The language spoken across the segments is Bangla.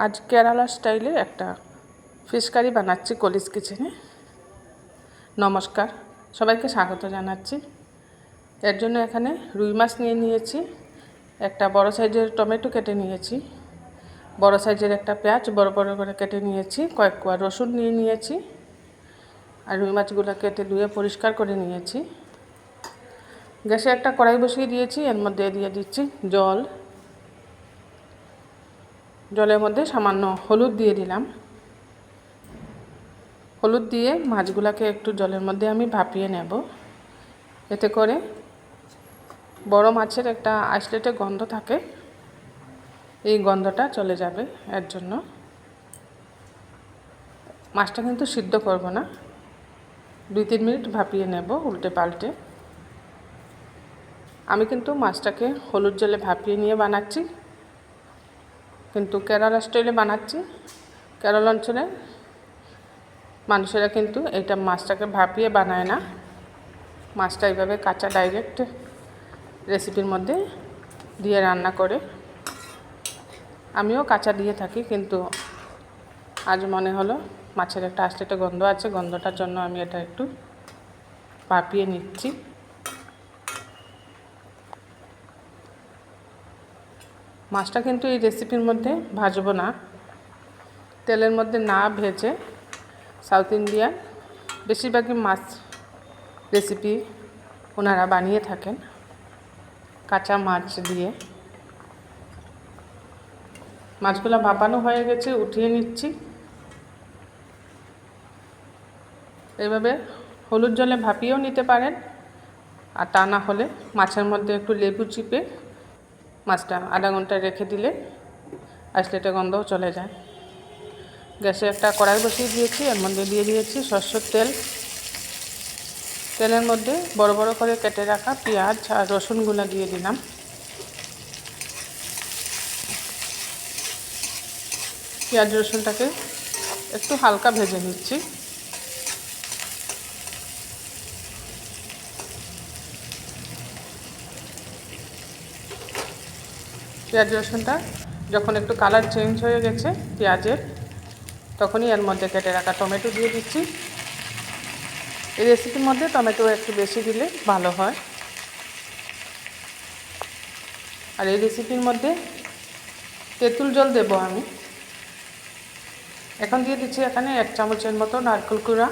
আজ কেরালা স্টাইলে একটা ফিশ কারি বানাচ্ছি কলিজ কিচেনে। নমস্কার, সবাইকে স্বাগত জানাচ্ছি। এর জন্য এখানে রুই মাছ নিয়ে নিয়েছি, একটা বড় সাইজের টমেটো কেটে নিয়েছি, বড় সাইজের একটা পেঁয়াজ বড় বড় করে কেটে নিয়েছি, কয়েক কোয়া রসুন নিয়ে নিয়েছি, আর রুই মাছগুলো কেটে ধুয়ে পরিষ্কার করে নিয়েছি। গ্যাসে একটা কড়াই বসিয়ে দিয়েছি, এর মধ্যে দিয়ে দিচ্ছি জল। জলের মধ্যে সামান্য হলুদ দিয়ে দিলাম। হলুদ দিয়ে মাছগুলোকে একটু জলের মধ্যে আমি ভাপিয়ে নেব, এতে করে বড় মাছের একটা আইসলেটে গন্ধ থাকে, এই গন্ধটা চলে যাবে। এর জন্য মাছটা কিন্তু সিদ্ধ করব না, 2-3 মিনিট ভাপিয়ে নেব উল্টে পাল্টে। আমি কিন্তু মাছটাকে হলুদ জলে ভাপিয়ে নিয়ে বানাচ্ছি, কিন্তু কেরালা স্টাইলে বানাচ্ছি। কেরালা অঞ্চলে মানুষেরা কিন্তু এটা মাছটাকে ভাপিয়ে বানায় না, মাছটা এইভাবে কাঁচা ডাইরেক্ট রেসিপির মধ্যে দিয়ে রান্না করে। আমিও কাঁচা দিয়ে থাকি, কিন্তু আজ মনে হলো মাছের একটা আস্তে গন্ধ আছে, গন্ধটার জন্য আমি এটা একটু ভাপিয়ে নিচ্ছি। মাছটা কিন্তু এই রেসিপির মধ্যে ভাজবো না, তেলের মধ্যে না ভেজে সাউথ ইন্ডিয়ান বেশিরভাগই মাছ রেসিপি ওনারা বানিয়ে থাকেন কাঁচা মাছ দিয়ে। মাছগুলো ভাপানো হয়ে গেছে, উঠিয়ে নিচ্ছি। এইভাবে হলুদ জলে ভাপিয়েও নিতে পারেন, আর তা না হলে মাছের মধ্যে একটু লেবু চিপে মাছটা আধা ঘন্টা রেখে দিলে আইসলেটে গন্ধও চলে যায়। গ্যাসে একটা কড়াই বসিয়ে দিয়েছি, এর মধ্যে দিয়ে দিয়েছি সরষের তেল। তেলের মধ্যে বড় বড় করে কেটে রাখা পেঁয়াজ আর রসুনগুলো দিয়ে দিলাম। পেঁয়াজ রসুনটাকে একটু হালকা ভেজে নিচ্ছি। পেঁয়াজ রসুনটা যখন একটু কালার চেঞ্জ হয়ে গেছে পেঁয়াজের, তখনই এর মধ্যে কেটে রাখা টমেটো দিয়ে দিচ্ছি। এই রেসিপির মধ্যে টমেটো একটু বেশি দিলে ভালো হয়। আর এই রেসিপির মধ্যে তেঁতুল জল দেব আমি। এখন দিয়ে দিচ্ছি এখানে 1 চামচের মতো নারকেল কুড়া।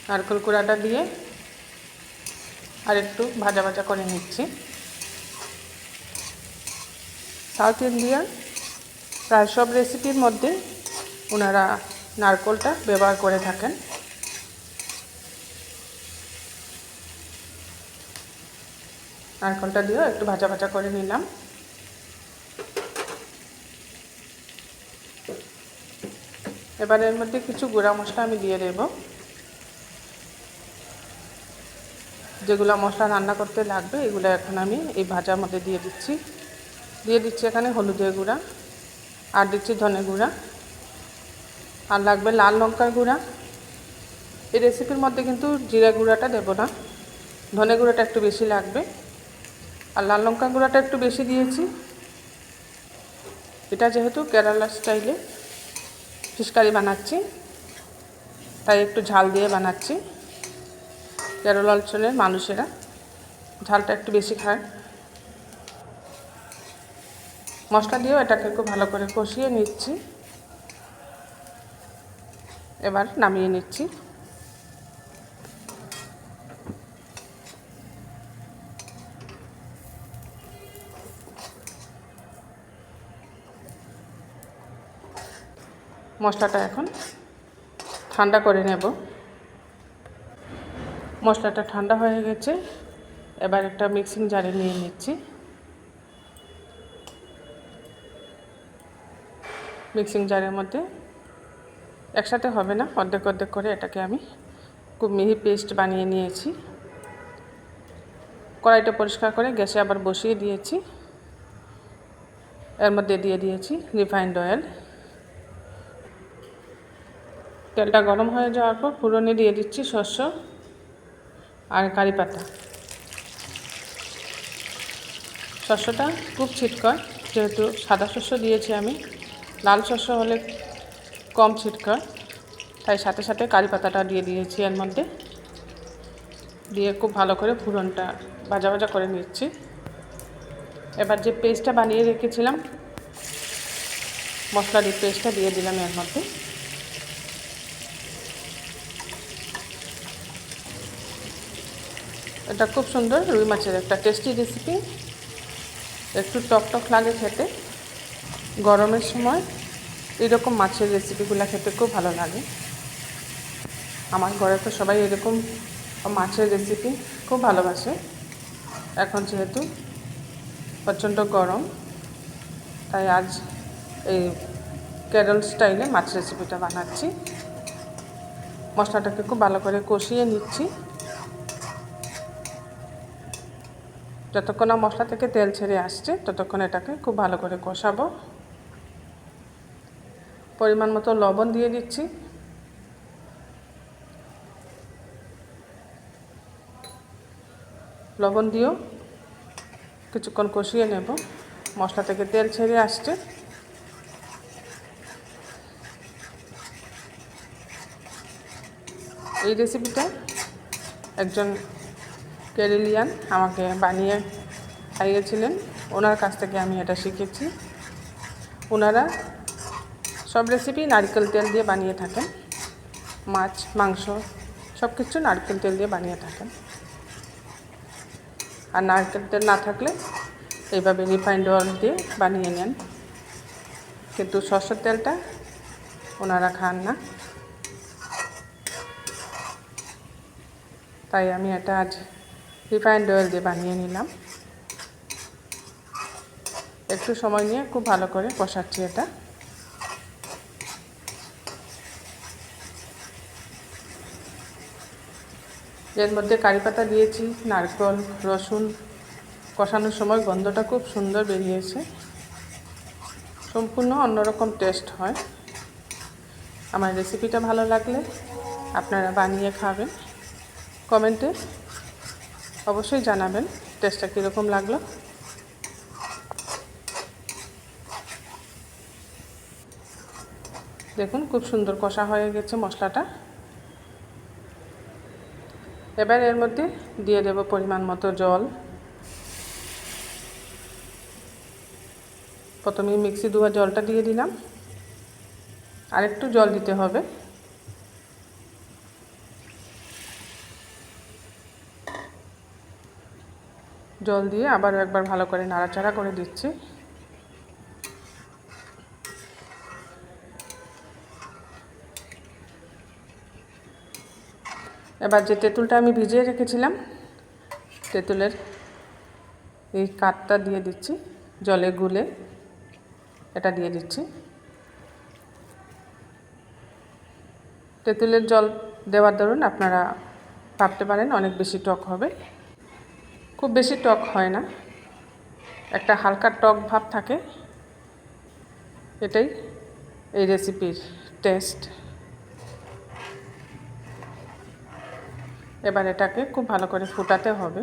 নারকেল কুড়াটা দিয়ে আর একটু ভাজা ভাজা করে নিচ্ছি। সাউথ ইন্ডিয়ান প্রায় সব রেসিপির মধ্যে ওনারা নারকেলটা ব্যবহার করে থাকেন। নারকেলটা দিয়েও একটু ভাজা ভাজা করে নিলাম। এবার এর মধ্যে কিছু গুঁড়া মশলা আমি দিয়ে দেব, যেগুলো মশলা রান্না করতে লাগবে এগুলো এখন আমি এই ভাজার মধ্যে দিয়ে দিচ্ছি। এখানে হলুদের গুঁড়া, আর দিচ্ছি ধনে গুঁড়া, আর লাগবে লাল লঙ্কার গুঁড়া। এই রেসিপির মধ্যে কিন্তু জিরা গুঁড়াটা দেব না, ধনে গুঁড়াটা একটু বেশি লাগবে, আর লাল লঙ্কা গুঁড়াটা একটু বেশি দিয়েছি। এটা যেহেতু কেরালা স্টাইলে ফিশ কারি বানাচ্ছি, তাই একটু ঝাল দিয়ে বানাচ্ছি। কেরালা অঞ্চলের মানুষেরা ঝালটা একটু বেশি খায়। মশলা দিয়েও এটাকে খুব ভালো করে কষিয়ে নিচ্ছি। এবার নামিয়ে নিচ্ছি। মশলাটা এখন ঠান্ডা করে নেব। মশলাটা ঠান্ডা হয়ে গেছে, এবার একটা মিক্সিং জারে নিয়ে নিচ্ছি। মিক্সিং জারের মধ্যে একসাথে হবে না, অর্ধেক অর্ধেক করে এটাকে আমি খুব মিহি পেস্ট বানিয়ে নিয়েছি। কড়াইটা পরিষ্কার করে গ্যাসে আবার বসিয়ে দিয়েছি। এর মধ্যে দিয়ে দিয়েছি রিফাইন্ড অয়েল। তেলটা গরম হয়ে যাওয়ার পর ফোড়নে দিয়ে দিচ্ছি সরষে, আর কারি পাতা। শস্যটা খুব ছিটকয়, যেহেতু সাদা শস্য দিয়েছি আমি। লাল শস্য হলে কম ছিটকয়, তাই সাথে সাথে কারি পাতাটা দিয়ে দিয়েছি এর মধ্যে। দিয়ে খুব ভালো করে ফোড়নটা ভাজা ভাজা করে নিচ্ছি। এবার যে পেস্টটা বানিয়ে রেখেছিলাম, মশলার এই পেস্টটা দিয়ে দিলাম এর মধ্যে। এটা খুব সুন্দর রুই মাছের একটা টেস্টি রেসিপি। একটু টক টক লাগে খেতে। গরমের সময় এরকম মাছের রেসিপিগুলো খেতে খুব ভালো লাগে। আমার ঘরে তো সবাই এরকম মাছের রেসিপি খুব ভালোবাসে। এখন যেহেতু প্রচণ্ড গরম, তাই আজ এই কেরল স্টাইলে মাছ রেসিপিটা বানাচ্ছি। মশলাটাকে খুব ভালো করে কষিয়ে নিচ্ছি। যতক্ষণ না মশলা থেকে তেল ছেড়ে আসছে ততক্ষণ এটাকে খুব ভালো করে কষাবো। পরিমাণ মতো লবণ দিয়ে দিচ্ছি। লবণ দিয়েও কিছুক্ষণ কষিয়ে নেব। মশলা থেকে তেল ছেড়ে আসছে। এই রেসিপিটা একজন কেরেলিয়ান আমাকে বানিয়ে খাইয়েছিলেন। ওনার কাছ থেকে আমি এটা শিখেছি। ওনারা সব রেসিপি নারকেল তেল দিয়ে বানিয়ে থাকেন। মাছ, মাংস সব কিছু নারকেল তেল দিয়ে বানিয়ে থাকেন। আর নারকেল তেল না থাকলে এইভাবে রিফাইন্ড অয়েল দিয়ে বানিয়ে নেন। কিন্তু সরষের তেলটা ওনারা খান না, তাই আমি এটা আজ রিফাইন্ড অয়েল দিয়ে বানিয়ে নিলাম। একটু সময় নিয়ে খুব ভালো করে কষাচ্ছি এটা। এর মধ্যে কারি পাতা দিয়েছি, নারকেল, রসুন। কষানোর সময় গন্ধটা খুব সুন্দর বেরিয়েছে। সম্পূর্ণ অন্যরকম টেস্ট হয়। আমার রেসিপিটা ভালো লাগলে আপনারা বানিয়ে খাবেন। কমেন্টে অবশ্যই জানাবেন টেস্টটা কীরকম লাগলো। দেখুন খুব সুন্দর কষা হয়ে গেছে মশলাটা। এবার এর মধ্যে দিয়ে দেব পরিমাণ মতো জল। প্রথমে মিক্সি ধোয়া জলটা দিয়ে দিলাম। আর একটু জল দিতে হবে। জল দিয়ে আবারও একবার ভালো করে নাড়াচাড়া করে দিচ্ছি। এবার যে তেঁতুলটা আমি ভিজিয়ে রেখেছিলাম, তেঁতুলের এই কাঠটা দিয়ে দিচ্ছি। জলে গুলে এটা দিয়ে দিচ্ছি। তেঁতুলের জল দেওয়ার দরুন আপনারা ভাবতে পারেন অনেক বেশি টক হবে। খুব বেশি টক হয় না, একটা হালকা টক ভাব থাকে। এটাই এই রেসিপির টেস্ট। এবার এটাকে খুব ভালো করে ফুটাতে হবে।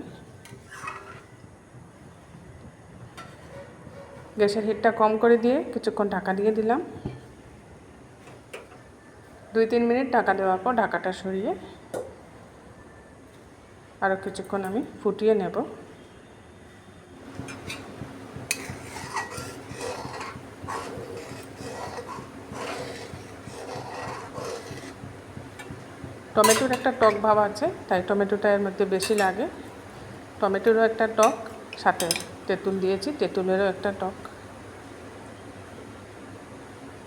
গ্যাসের হিটটা কম করে দিয়ে কিছুক্ষণ ঢাকা দিয়ে দিলাম। 2-3 মিনিট ঢাকা দেওয়ার পর ঢাকাটা সরিয়ে আরও কিছুক্ষণ আমি ফুটিয়ে নেব। টমেটোর একটা টক ভাব আছে, তাই টমেটোটা এর মধ্যে বেশি লাগে। টমেটোরও একটা টক, সাথে তেঁতুল দিয়েছি, তেঁতুলেরও একটা টক।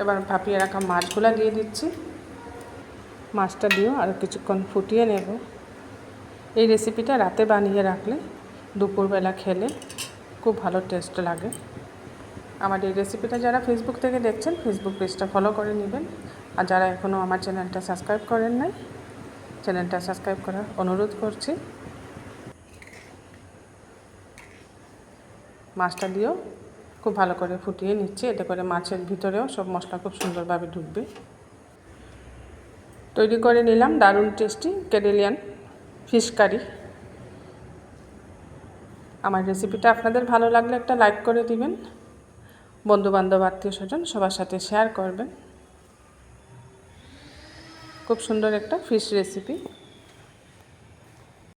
এবার ভাপিয়ে রাখা মাছগুলা দিয়ে দিচ্ছি। মাছটা দিয়েও আরও কিছুক্ষণ ফুটিয়ে নেব। এই রেসিপিটা রাতে বানিয়ে রাখলে দুপুরবেলা খেলে খুব ভালো টেস্ট লাগে। আমার এই রেসিপিটা যারা ফেসবুক থেকে দেখছেন, ফেসবুক পেজটা ফলো করে নেবেন। আর যারা এখনও আমার চ্যানেলটা সাবস্ক্রাইব করেন নাই, চ্যানেলটা সাবস্ক্রাইব করার অনুরোধ করছি। মাছটা দিয়েও খুব ভালো করে ফুটিয়ে নিচ্ছি, এতে করে মাছের ভিতরেও সব মশলা খুব সুন্দরভাবে ঢুকবে। তৈরি করে নিলাম দারুণ টেস্টি কেরেলিয়ান ফিশ কারি। আমার রেসিপিটা আপনাদের ভালো লাগলে একটা লাইক করে দিবেন, বন্ধুবান্ধব আত্মীয় স্বজন সবার সাথে শেয়ার করবেন। খুব সুন্দর একটা ফিশ রেসিপি।